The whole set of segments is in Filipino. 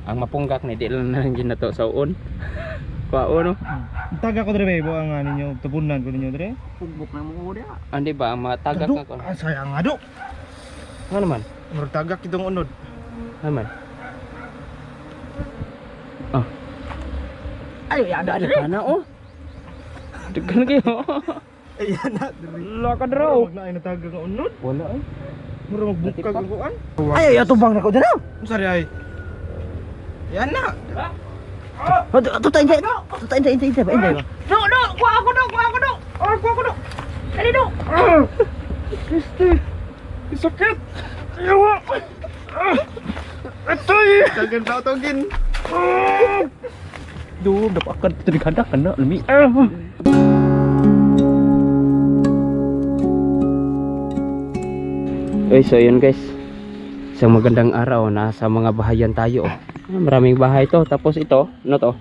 Ang mapunggak ni di lang nang ginato sa uon. Kuao no. Taga ko dire bo ang ninyo tubunan ko ninyo dire. Pugbok na mo dia. Andi ba ang mga tagak Ado, ako? sayang ado. Ano naman? Murag tagak itong unod. Ano naman? Ah, Ayo ya ada dali ka na oh. Daghan kayo. Ayan na dire. Laka draw. Wag na ay natagak nga unod. Wala ay. Murag magbukag ang kuan. Ayo ya tubang na ko dira. Sari ay. Yan na. Tutain dai. Tutain dai ba inday ba. Do, kuha ako do. Oh, kuha ako do. Dali do. Kristi. Sakit. Ayaw. Atoy. Dagan tao togin. Duh, dapat akan tergadak kena lemi. So yun guys. Isang magandang araw, nasa mga bahayan tayo. Maraming bahay to, tapos ito, ano to?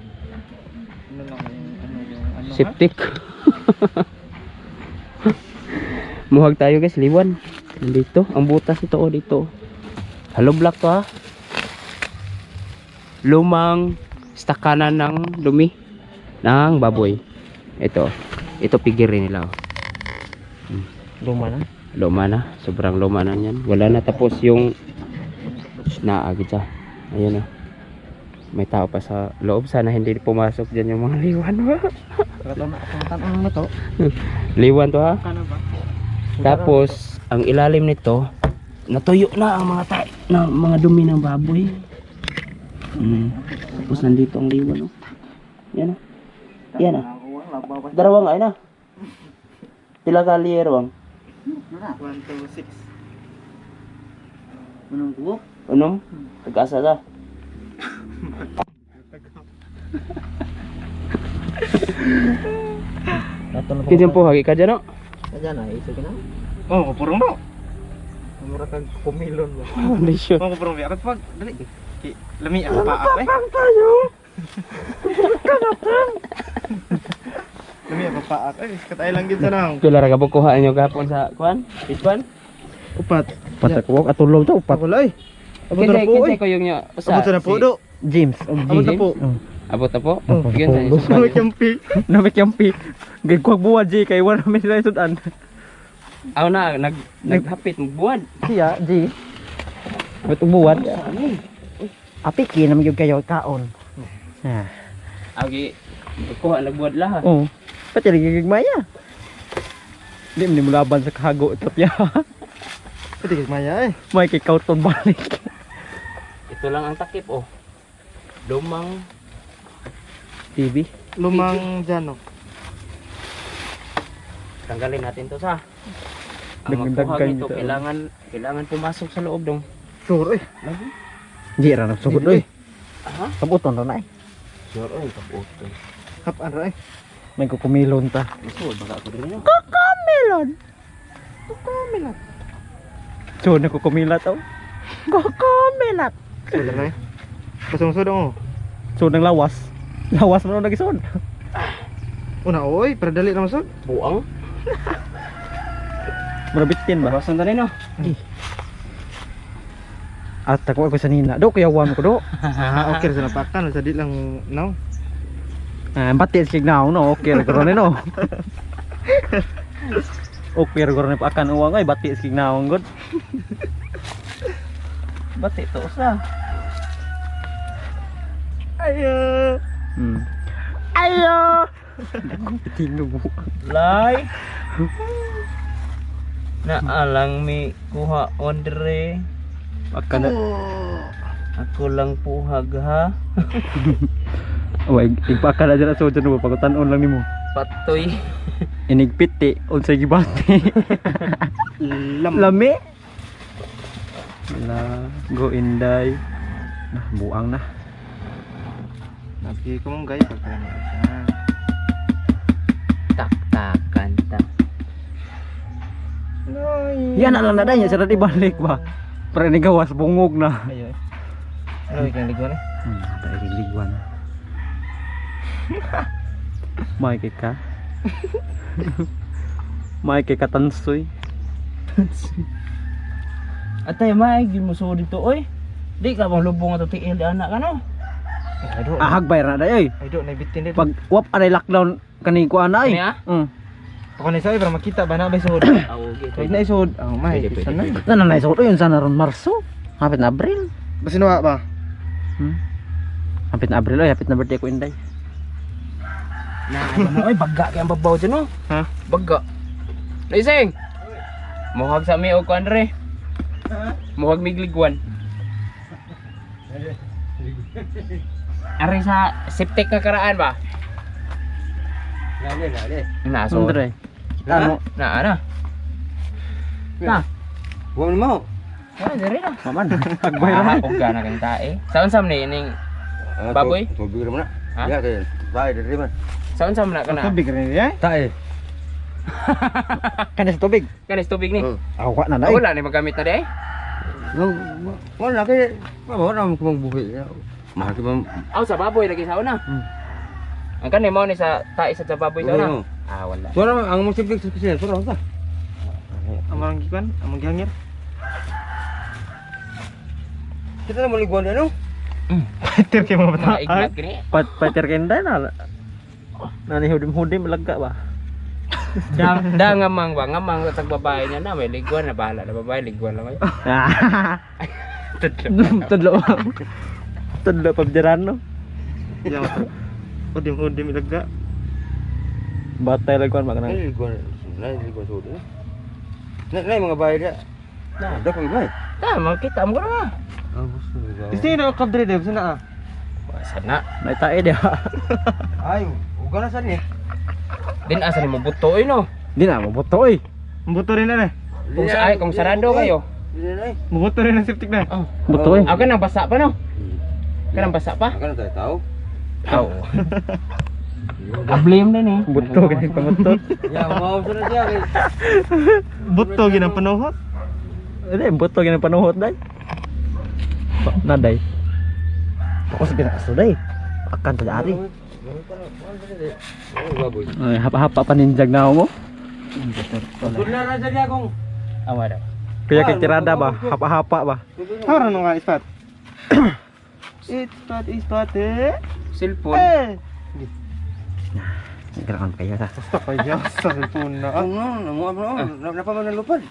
Septic. Muhag tayo guys, liwan. Dito, ang butas ito oh dito. Hollow block to ha. Lumang stakanan ng dumi ng baboy. Ito pigirin nila oh. Luma na. Luma na, sobrang luma na yan. Wala na, tapos yung naagit siya. Ayun oh. May tao pa sa loob, sana hindi pumasok dyan yung mga liwan. Kato na ako tanong mo to. Liwan to ha. Kana ba? Tapos ang ilalim nito natuyo na ang mga mga dumi ng baboy. Tapos nandito ang liwan oh. Yan oh. Yan ah. Darawang ay na. Pila ka liyerwang? 1, 2, 6. Unong kubok. Unom? Tag-asa ka? Kinsan po hagi ka dyan oh. Aja na iso kina. Oh, kapurong do. Mura kag kumilon ba. Hindi sure. Oh, kapurong biya. Pag dali. Lami ang paa eh. Lami ang paa eh. Katay lang gid sa nang. Pila ra ka po kuha nyo gapon sa kuan? Ispan? Upat. Patak ko atulog to upat. Wala eh. Abot na po Kinsay eh. ko yung nyo. Abot na po do. James. Abot na po. Abot na po? Oh. Kinsay Sabi kampi. Namik yampi. Gay ko buwan J kay wala mi sila sudan. Aw na naghapit mo buwan. Siya J. Betul buwan. Api ki naman yung kayo kaon. Ah. Agi kuha nagbuwad lahat. Oh. Pati lagi maya. Di mo laban sa kago tapya. Pati kay Maya eh. May kay kauton balik. Ito lang ang takip oh. Lumang TV. Lumang dyan oh. tanggalin natin to sa. Ang magkuha Dagdag nito dito. kailangan pumasok sa loob dong. Sure eh. Lagi. Di ra na sugod oy. Aha. Kabuton ra na eh. Sure oy kaputo. Hapan ra eh. May kukumilon ta. Ito baka ko din. Kukumilon. So na kukumila to. Kukumilat. Sure na eh. Pasungsod oh. So nang lawas. Lawas mo na nagisod. Una oy, para dali na masod. Buang. Marabitin ba? Bawasan tali no. At ako sa nina. Do kaya wan ko do. Okay sa napakan, sa di lang now. Ah, bati sig now no. Okay ra karon no. Okay ra karon pa akan uwang ay bati sig now god. Bati to sa. Ayo. Ayo. Tino mo. Lay. Naalang mi kuha ondre. Akan Ako lang puhag ha. Oy, igpaka na dyan sa dyan mo pagutanon lang nimo. Patoy. Inigpiti unsay gibati. Lami. La go inday. Nah, buang na. Nagi ko mong guys, pagkana. Tak-takan ta. Yan na lang na dahil sarap ibalik ba. Para ni gawas bungog na. Ayo. Ano ikang ligwan eh? Dahil ligwan. May ka. May ka tansoy. Atay may gimuso dito oy. Di ka bang lubong ato tiil di anak ka no? Ay do. Hagbay ra day oy. Ay do nabitin din. Pag wap aday lockdown kani ko ana ay. Kani, ah? Ako na sa para makita ba na ba sud. Kay na isod. Ang may Pwede, sana. pwede. Nanay sa yun sana ron Marso. Hapit na Abril. Basi nawa ba? Hapit na Abril oy, hapit na birthday ko inday. Na, oy, bagga kay ang babaw dyan, no? Ha? Bagga. Naising! Muhag sa mi o ko, Andre. Muhag migligwan. Ari sa septic na karaan ba? Na, so. Andre. Ano? Na, ana. Na. Wa mo. Ah, diri na. Maman. Hagbay ra Ah, man. ugga na kang tae. Saon sam ni ning baboy? Tubig naman na. Ha? Ya kay bahay dari man. Saon sam na kana? Tubig rin ya. Tae. Kanis tubig. Kanis tubig ni. Awa na Ah, nay. wala ni magamit na di ay. Wala kay mabawala mo kumang buhi. Mahal ka man. Aw sa baboy lagi saon na. Ang kanay mo ni sa tae sa baboy saon na. Oo. Ah, wala. Wala man ang musibig sa kisiyan. Wala ka. Amang gikan, amang gihangir. Kita na maliguan ano? Patir kay mga bata. Mga ignat kini. Pater kenda na. Nani hudim-hudim lagga ba? Da ngamang ba, ngamang sa babae niya na may liguan na bahala na babae liguan lang ay. Tudlo. Tudlo pabjaran no. Ya. Udim-udim ilaga. Batay lagwan makanang. Ay liguan. Nay liguan sud. Nay mga bahay dia. Na, Ada pang bahay. ta makita mo na. Ah, gusto ni Isti na kabdre de sana. Sana. May tae dia. Ay, uga na san ni. Din asa ni mo buto no. Di na mabuto oy. Buto rin na. Kung sa ay kung sarado kayo. Dili nay. Buto rin ang septic na. Oh. Buto oy. Ako nang basa pa no. Kanang basa pa. Akan tayo tahu. Aw. Problem din eh. Buto kani pangutot. Ya, mau sudah dia kay. Buto ginang panuhot. Ede buto gina panuhot day. Naday. Ako sa ginaso day. Akan ta ari. Oh, baboy. Ay hapa-hapa paninjag na mo. Sudah na jadi akong. Awa daw. Kaya kay tirada ba? Hapa-hapa ba? Hara no nga ispat. Ispat eh. Cellphone. Eh. Kailangan kayo sa. Basta kaya sa cellphone na. Ang no, napa man lupad.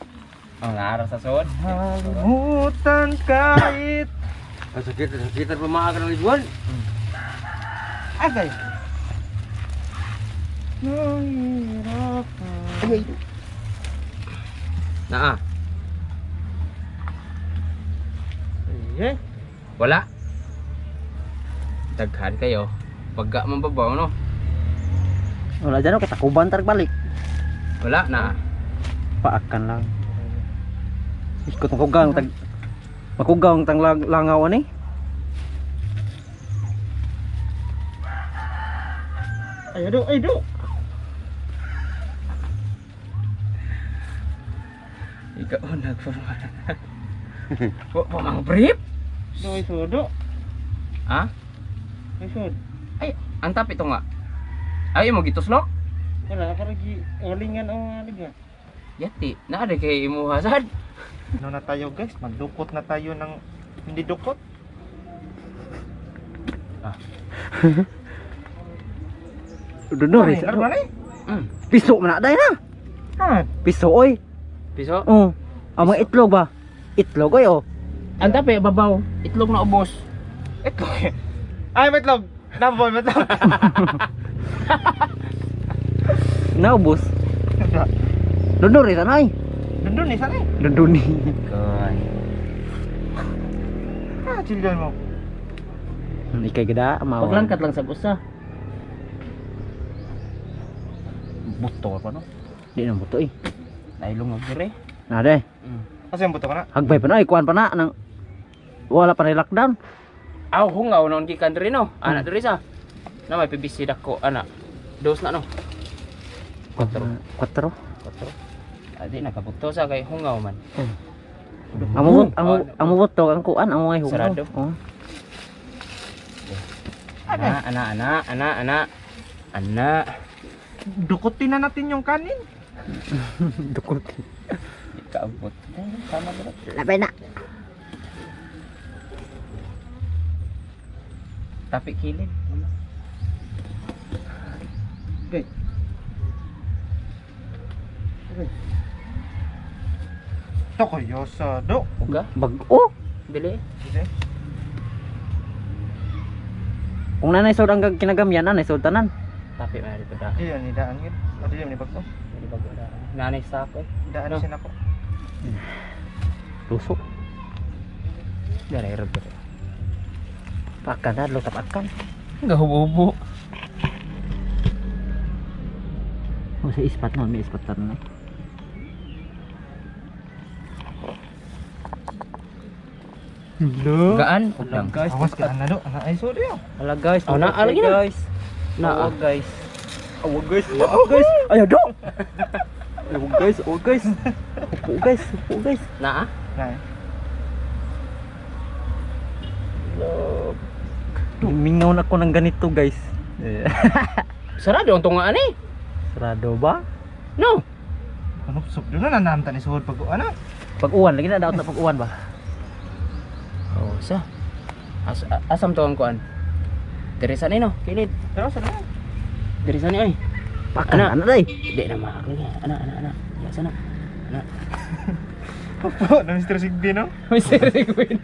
Ang araw sa suod. Halimutan kahit Ang sakit pa maaga ng liguan. agay. Nahirap. Naa. Eh. Wala. Daghan kayo. Pagka man babaw no. Wala dyan o, katakuban tarik balik. Wala na. Paakan lang. Ikot makugang tag makugang tang langaw ani. Ay do, ay do. Ikaw nagpapala. Po mga brief? Do ay sudo. Ha? Ay sud. Ay, antap ito nga. Ay mo gituslok? Wala ka lagi ulingan ang liga. Yati, naa de kay imuha sad. Ano na tayo guys? Magdukot na tayo ng hindi dukot. Dudor is. Ano na? Piso man na day na. Ha? Piso oy. Piso? Oh. Ang mga itlog ba? Itlog oy oh. Antap eh babaw. Itlog na ubos. Itlog. Ay, metlog. Naboy, metlog. Naubos. Dudor is anay. Dundun ni sana. Dudun ni. Koy. Ah, chilyan mo. Ikay gada mau. Paglangkat lang sa busa. Buto pa no. Di na buto eh. Nailong ang dire. Na de. Kasi ang buto ka na. Hagbay pa na ikuan pa na nang wala pa na lockdown. Aw hungaw non gikan dire no. Anak dire sa. Na may PBC dako anak. Dos na no. 4. 4. Adi nakabuto sa kay hungaw man. Ang buto ang kuan ang mga hugaw. Sarado. Oh. Ana. Dukutin na natin yung kanin. Dukot. Ikaabot. Tama ba? Labay na. Tapi kilid. Okay. Ito kayo sa do. Uga? Bag-o. Dili. Kung nanay sod ang kinagamyan, nanay sod tanan. Tapi may dito da. Iya ni daan yun. Ano yun ni bagto? Dili bag da. Nanay sa ako. Daan siya nako. Lusok. Dari rebe. Pakan na, lutap akan. Enggak hubo-hubo. Oh, sa ispat na, may ispat tanan. Hello. Gaan, udang. Guys, Awas ka na do. Ana ay so diyo. ala guys, Oh, na, ala gina. guys. Na. Awag guys. Awag guys, awag guys. Ayo do. Awag guys, awag guys. Upo guys, upo guys. Na. Na. Mingaw na ako ng ganito guys. Sarado ang tungaan eh. Sarado ba? No. Ano sup do na nanamta ni suhod pag ano? Pag-uwan, lagi na daot na pag-uwan ba? Oh, sa. Asam to ang kuan. Diri sa ni no, kilid. Pero sa na. Diri sa ni oy. Pakan Ana. na day. Di na maako ni. Ana. Ya sana. Ana. Opo, na Mr. Sigby no? Mr. Sigwin.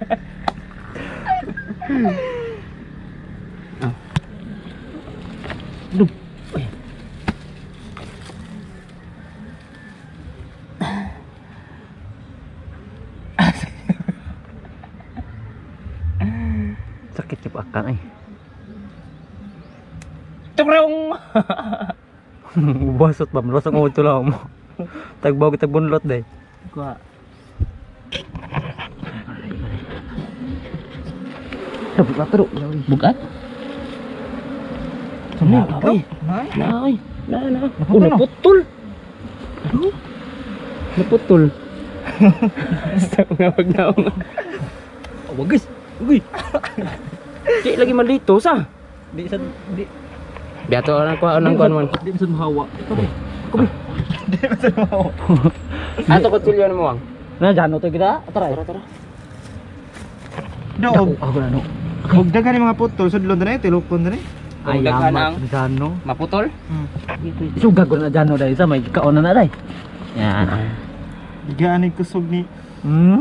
Dup. Oy. Sakit yung akan ay. Tukrong. Basot ba? Malos ang uto lang mo. Tagbaw kita bunlot day. Kuha. Buka taro. Bukat? Ano? Oy. Nay. Na oy. Na. Oh, naputol. Naputol. Basta nga wag na. Awag guys. Uy. Di lagi malito sa. Di sa di. Biato ana ko anang kuan man. Di sa mahawa. Di ba sa mo? Ato ko tilyo mo wang. Na jano to kita. Tara. Tara. Do. Ako na no. Huwag dagan ni mga putol sudlon na tilukon na ni. Ang daghan ang jano. maputol. Isugag ko na jano dai sa may kaon na dai. Yan. Gaan kusog ni.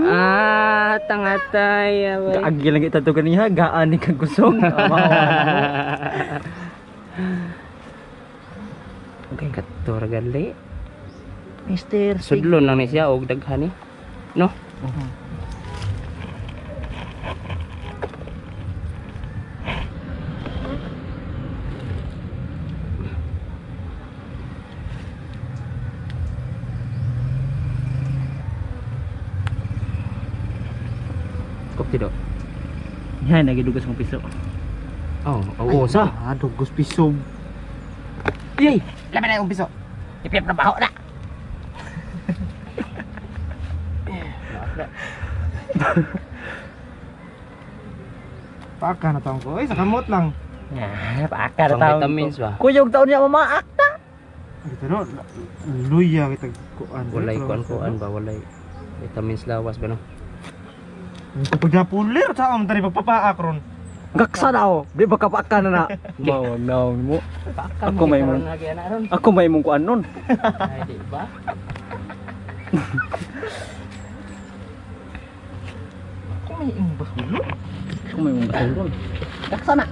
Ah, tangatay. Kaagi lang kita to kaniha, gaan ni kag kusog. Okay, kator gali. Mister, Sudlon lang ni siya og daghan ni. No? Kop tido. yan nagidugas ng piso. Oh, oo sa. Dugos pisog. Yay. Laban na yung piso. Ipip na baho na. Paka na taong ko. Ay, sa kamot lang. Yan, paaka na Pang taon. vitamins ba? Kuyog taon niya mamaak ta. Ito no, luya kita kuan. Walay kuan ba walay vitamins lawas ba no? Kapag napulir, saan mo tani pagpapaak ron? Gaksa daw. Di ba kapaaka na na? Mawag na mo. Ako may mong Ako may mong kuan nun. Ay, di ba? Kung may imbas ulo. Ako may mong kuan nun. Gaksa na.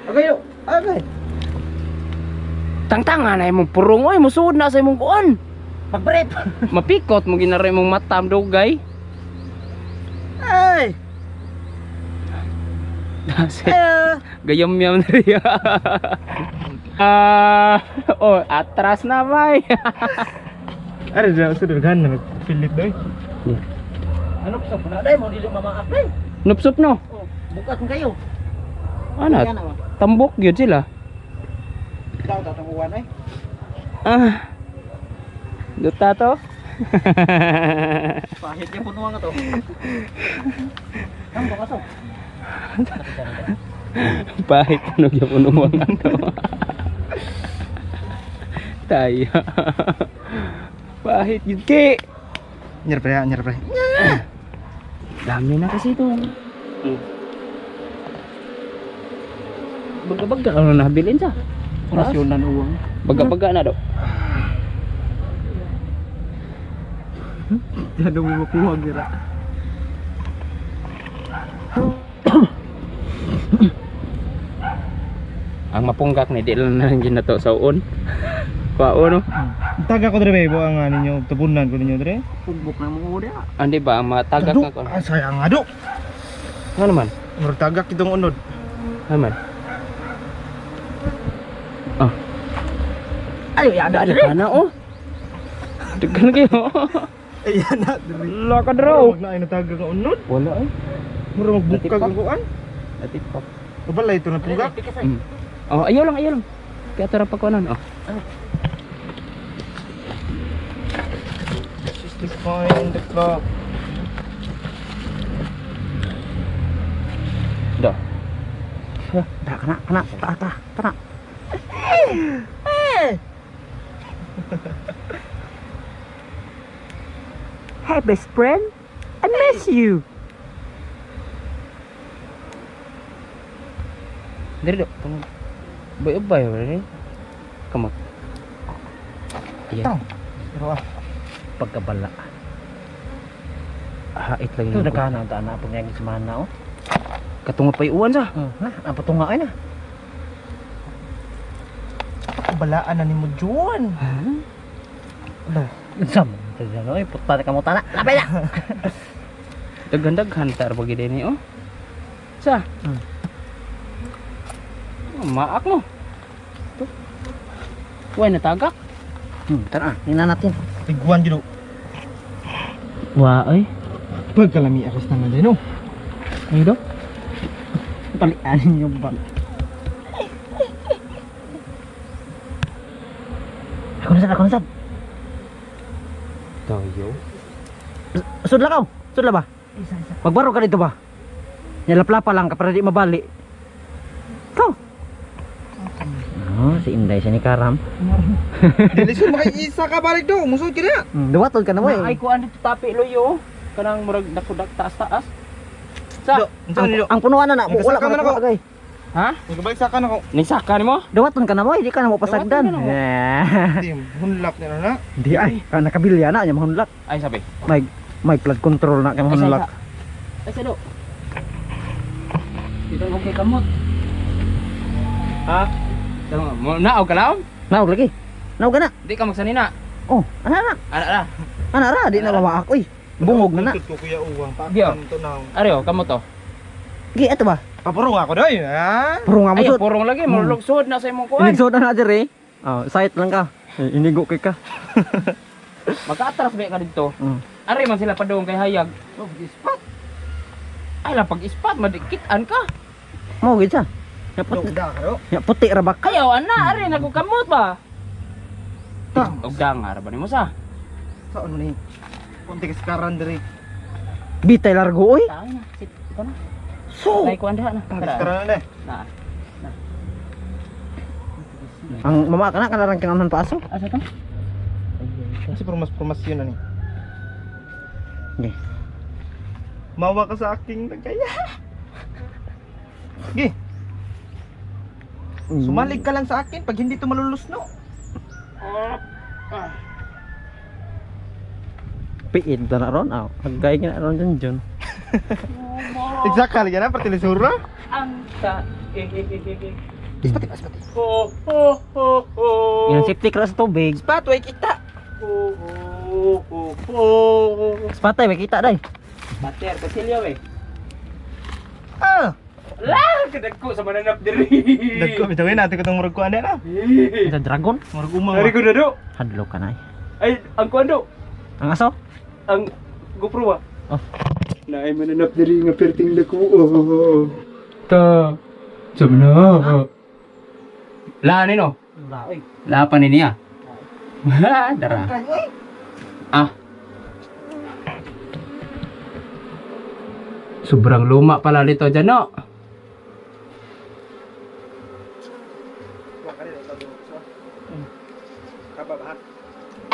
Okay, yo. Okay. Tangtangan ay mong purong oy, musuod na sa imong kuan. Pag-brief. Mapikot mo ginaray mong matam dugay. Ay! Gayam-yam na riya. Oh, atras na bay. Ada dah sudah kan pilit doy. Ano sa puna day mo dili mamaak day. Nupsup no. Oh, bukas mo kayo. Ano? Tambok gyud sila. Daw tatanguan ay. Ah. Duta to. Pahit yung punuan nga to. Ang bakaso. Pahit ano gyud puno mga to. Tayo. Pahit yun, Ki. Nyer pre, nyer pre. Dami na kasi ito. Baga-baga ano nabilin sa? Rasyonan uwang. Baga-baga na daw. Diyan mo makuha gira. Ang mapunggak ni di lang na lang to sa uon. Pao no? Taga ko dire bo ang ninyo tabunan ko ninyo dire. Pugbok na mo dia. Andi ba ang matagak na ko? Ah, sayang ado. Ano man? Murag tagak itong unod. Ano man? Ah, Ay, ada ada kana oh. Degan lagi oh. Ayan na dire. Lakad raw. Wag na ay natagak ang unod. Wala eh. Murag magbukag Natipap. ang kuan. Ati pa. Balay ito na punggak. Oh, ayaw lang, ayaw lang. Kaya tara pa ko nan. Oh. This is the coin, the clock. Dah. Dah kena, tak. Hey best friend, I miss you. Dari dok. Bay-bay ni. Kamu. Iya. Tang. Pero ah, Pagkabala. Hait lagi. Ito nagkana ang taana po ngayon sa mana oh. Katungot pa iuwan sa. Nah, ang patunga ay na. balaan na ni mo Juan. Ano? Sam, tadyan oy, puta ka mo tana. Labay na. Daghan-daghan tar bagi din oh. Sa. Maak mo. Tuh. Why natagak? Tara, ina natin. Tiguan jud. Wah, ay. Pagkalami aris na din no. Ay do. Talian yung bag. Ako na sad. Tayo. Sudla ka. Sudla ba? Magbaro ka dito ba? Nyalap-lapa lang ka para di mabali. Ikaw. Oh, si Inday siya ni Karam. Dili siya makaisa ka balik do. Musod ka na. Duwatod ka na mo Ay eh. ko ando tapi loyo. Kanang murag nakudak taas-taas. Sa. Ang punuan na na. Wala ka Nagkasaka man na ako. agay. Ha? Nagbalik sa kan ako. Nisaka nimo? Duwaton ka na mo. Hindi ka na mo pasagdan. Duwaton ka na mo. Tim, hunlak na na. Hindi ay. Ka nakabilya na niya mahunlak. Ay sabi. May flood control na kay mahunlak. Ay sa do. Dito okay kamot. Ha? Tama mo naaw ka lang? Naog lagi. Naog ka na. Di ka magsanina. Oh, ana. Ana. Ana ra di na mawaak oy. Bungog na na. Ko kuya uwang pa. Diyo. Kanto na. Areo kamo to. Gi ato ba? Papurong ako doy, ha? Puro nga mo Ay sud. purong lagi mo sud na sa imong kuan. Inigsod na dire. Oh, site lang ka. Inigo kay ka. Magka-atras ba ka dito? Mm. Ari man sila padung kay hayag. Oh, ispat. Ay la pag ispat madikitan ka. Mo gid sa. Ya Do puti. da karo. Ya puti ra ba? Ayaw ana ari nagkamot ba? Tang. Og dangar ba nimo sa? Saan ni? Konti kaskaran diri. Bitay largo oy. Tayo na. Sit ko na. So, Nay kuan diha na. Kaskaran na. Na. ang mama kana kanarang kinahanglan paso. Asa to? Kasi promas yun ani. Gi. Mawa ka sa aking nagkaya. Gi, sumalig ka lang sa akin pag hindi to malulusno. Piid na ron aw. Agay gina ron dyan John. Exactly yan, pati lisura. Ang ta. Ispati. Ho ho ho ho. Yung safety cross sa tubig. Spat, way kita. Ho ho ho ho. Spatay may kita day. Bater kasilyo eh. Ah, Lah, kadagko sa mananap diri. dagko bitawin natin ko tong murag kuan na. Sa dragon. Murag umang. Dari ko na do. Hadlo ka na. Ay, ang kuando. Ang aso? Ang GoPro ah. Oh. Na ay mananap diri nga perting dako. Oh. Ta. Sabna. La ni no. Wala oy. La pa ni niya. Ha, dara. Ah. Sobrang luma pala nito dyan, no?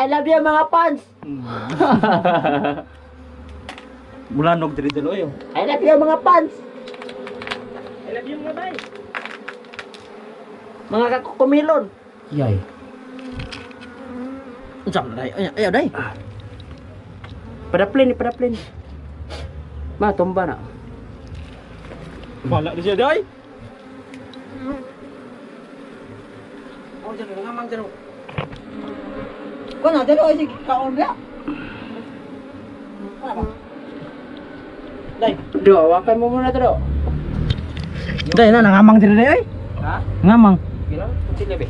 I love you mga fans. Mulanog diri dalo yo. I love you mga fans. I love you mga day. Mga kakukumilon. Yay. Unsam na day? Ayaw day. Pada plane, pada plane. Ma, tumba na. Bala na siya day. Oh, dyan na ngamang dyan. Kung na, dyan ay sige kaon niya. Ano ba? Day. Do, hawakan mo muna to. Day na, nangamang dyan day ay. Ha? Ngamang. Kira, kunci lebe.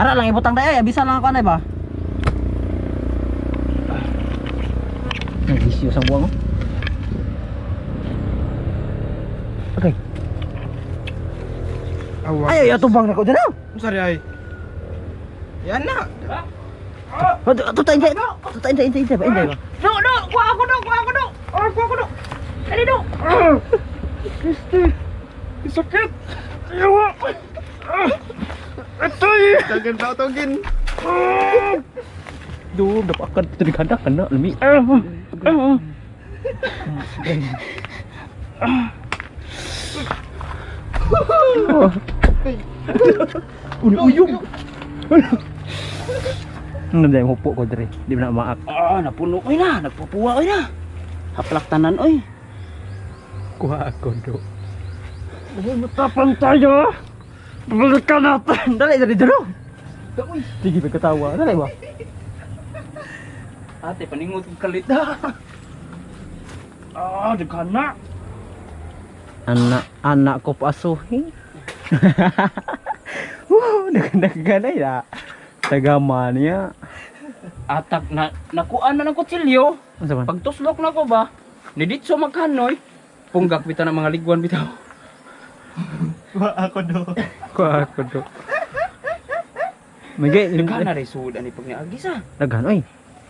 Ara lang ibutang day ay, bisa lang ako anay ba? Bisyo sa buwang oh. Okay. Awas. Ay, tubang na ko dyan oh. Sorry ay. Yan na. Tutain day. Tutain day, inday ba? Inday ba? No, no, kuha ako do. Kuha ako do. Dali do. Kristi. Sakit. Ayaw. Atoy. Tagan tao togin. Duh, dapat akan tergandak kena lemi. Uyup. Nanday mo po ko diri. Di na maak. Napuno ko na, nagpupuwa ko na. Haplak tanan oy. Kuha ako do. Matapang tayo. Balikan natin. Dali dari dulu. Sige pa katawa. Dali ba? Ate, paningot kong kalit na. Daghan na. Anak ko pasuhin. Dagan ya. Tagama niya. Atak na, nakuan na ng kutsilyo. Unsa man? Pagtuslok na ko ba, niditso magkanoy. Punggak bitaw ng mga liguan bitaw. Kuha ako do. Migay Daghan na rin suda ni pag niagi sa. Daghan oy.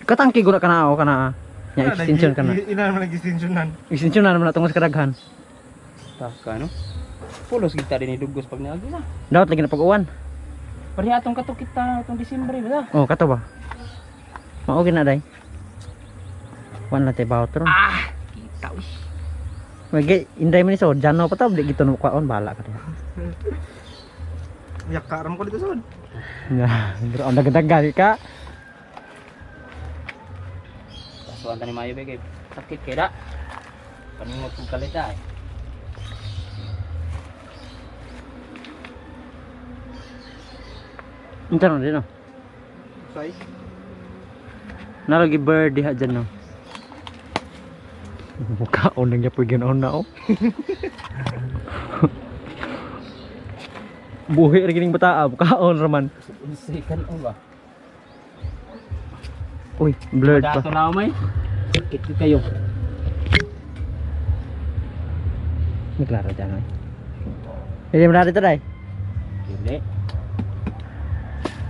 Katangki guna kana ako kana. Nya extension kana. Ina naman nag-extensionan. Extension na naman natong sa kadaghan. Taka no. Pulos kita din idugos pag niagi sa. Dapat lagi na pag-uwan. Pareha atong kato kita atong Disyembre ba? Oh, kato ba? Mao gina day. Wan la tay bawtron. Kita uy. Migay inday man iso, jano pa ta, di gito no kwaon bala ka. Yak karam ko dito sud. Nah, bro, ang dagdag ka. Kasuan tani mayo be kay sakit kay da. Paningot kong kalit ay. Intano din no. Say. Nalagi bird diha dyan no. Mukhaon lang niya po ganoon na oh. Buhi rin kining bata, mukhaon raman. Unsay kan o ba? Uy, blurred pa. Dato na may. Sakit kayo. May klaro dyan ay. Hindi mo natin ito day. Dili.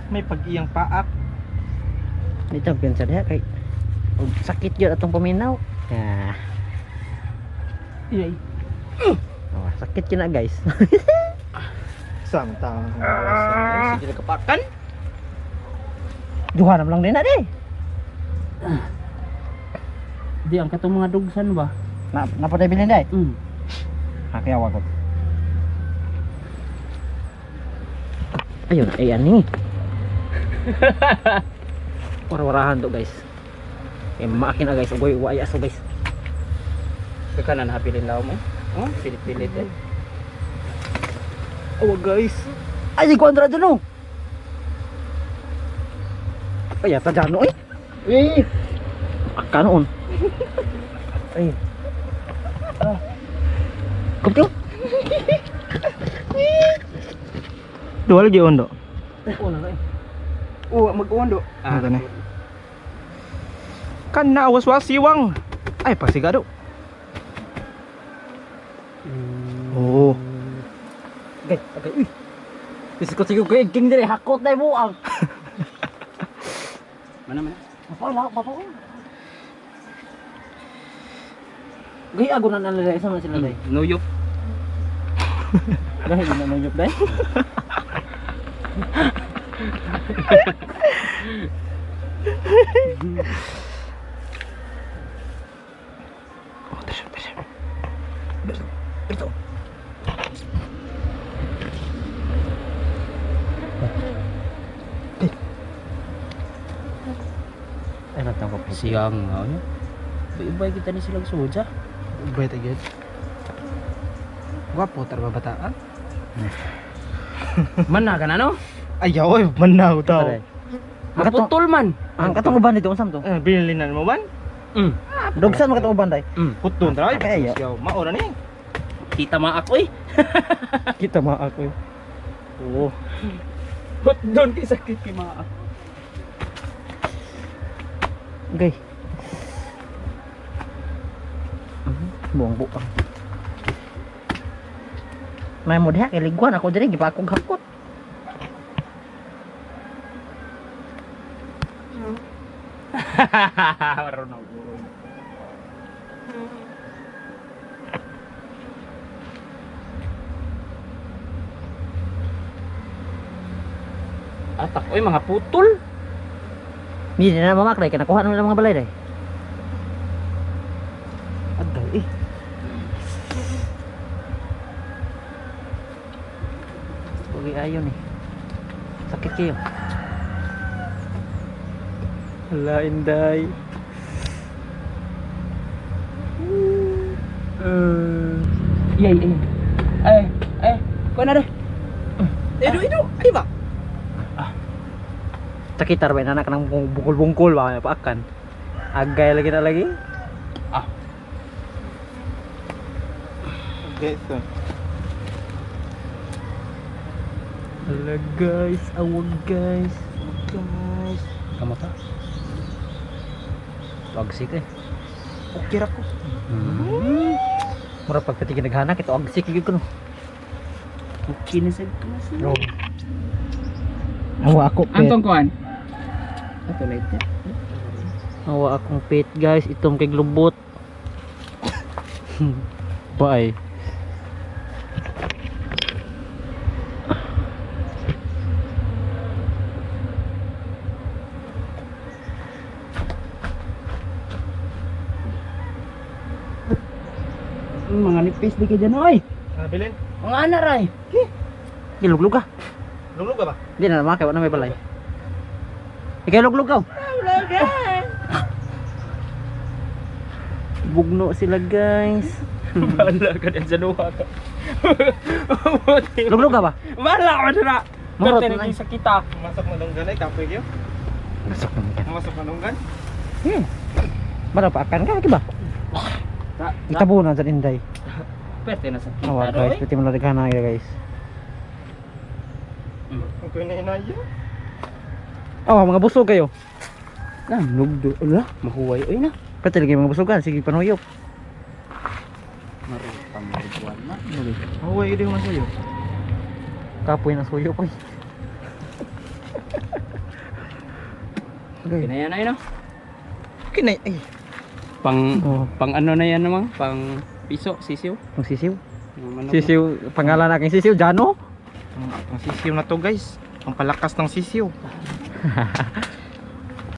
May pag-iyang paak. May champion sa diha kay sakit yun atong paminaw. Ah. Iyay. Oh, sakit yun na guys. Samtang. Sige na kapakan. Duhanam lang din na di. Di ang katong mga dugsan ba? Napatay bilin day. Hati awak ko. Ayun, ay ani. Wara-warahan to guys. Eh maakin na guys, ugoy uway aso guys. Kakanan hapilin daw mo. Oh, pilit-pilit eh. Oh guys. Ay di kontra dun oh. Ay ata dyan oh. Eh. Kanon. Ay. Kapyo. Dua lagi ondo. Oh, na eh. Oh, mag-uwando. Ano na? Kan na awas-was siwang. Ay pasigado. Oh. Okay, okay. Uy. Bisikot siguro ko king dire hakot na mo ang. Mana? Papa ko. Gay ago na nalay sama sila day. Nuyop. Dahil na nuyop day. Oh, terus. Ito. Ay, natangkap ko. Siyang ano? Iba kita ni silang soja. Bait agad. Gwapo tar babataan. Mana ka na no? Ayaw oy, manaw tao. Pare. Ang katong Maputol man. ang katong uban dito unsam to? Binilinan mo ban? Mm. Dogsan mo katong uban day. Putun tara. Kaya. Yaw, mao na ni. Kita ma ako eh. Kita ma ako. Oo. Hot doon kay sakit kay ma. Okay. Buang buang. May mo diha kay liguan ako diri gipakog hapot. Atak oy mga putol. Hindi na mamakray kinakuha na mga balay day. Aday eh. Bugi ayo nih. Sakit kayo. Hala inday. Iya. Kau na deh. Ido. Ay ba? Sakit tar bay anak nang bungkul-bungkul ba paakan. Agay lagi na lagi. Okay, so. Hala guys, awag guys. Kamu pa? Agsik eh. Okay ra ko. Mura pagkatigin naghanak ito agsik gyud kuno. Okay na sa kelas. No. Awa ako pet. Antong kuan. Ato light. Awa akong pet guys, itong kay glubot. Bye. Mga nipis di kay dyan oy. Bilin. Mga anaray. Giluglug ka. Lulog ka ba? Hindi na naman kaya na may balay. Ikay luglug ka. Bugno sila guys. Bala ka din sa luha ka. Luglug ka ba? Bala ka na. Marot Karte na. na sa kita. Masak na dunggan ay kapoy kyo. Masok naman ka. Masak na dunggan. Mara pa akan ka ba? Itabo na sa inday. Pwede na sa kita. Awa guys, pati mo na guys. Okay na inayo. Oh, mga busog kayo. Nugdo. Ala, mahuway oy na. Pati lagi mga busogan, sige panuyok. Marutang buwan na. Huwag ito man sa'yo. Kapoy na suyok ko. Okay. Kinayan na yun, no? Kinay ay. Oh, Pang ano na yan naman? Pang piso, sisiw. ang sisiw. Yung manok. Sisiw, pangalan na aking sisiw, Jano. Ang sisiw na to guys. Ang palakas ng sisiw.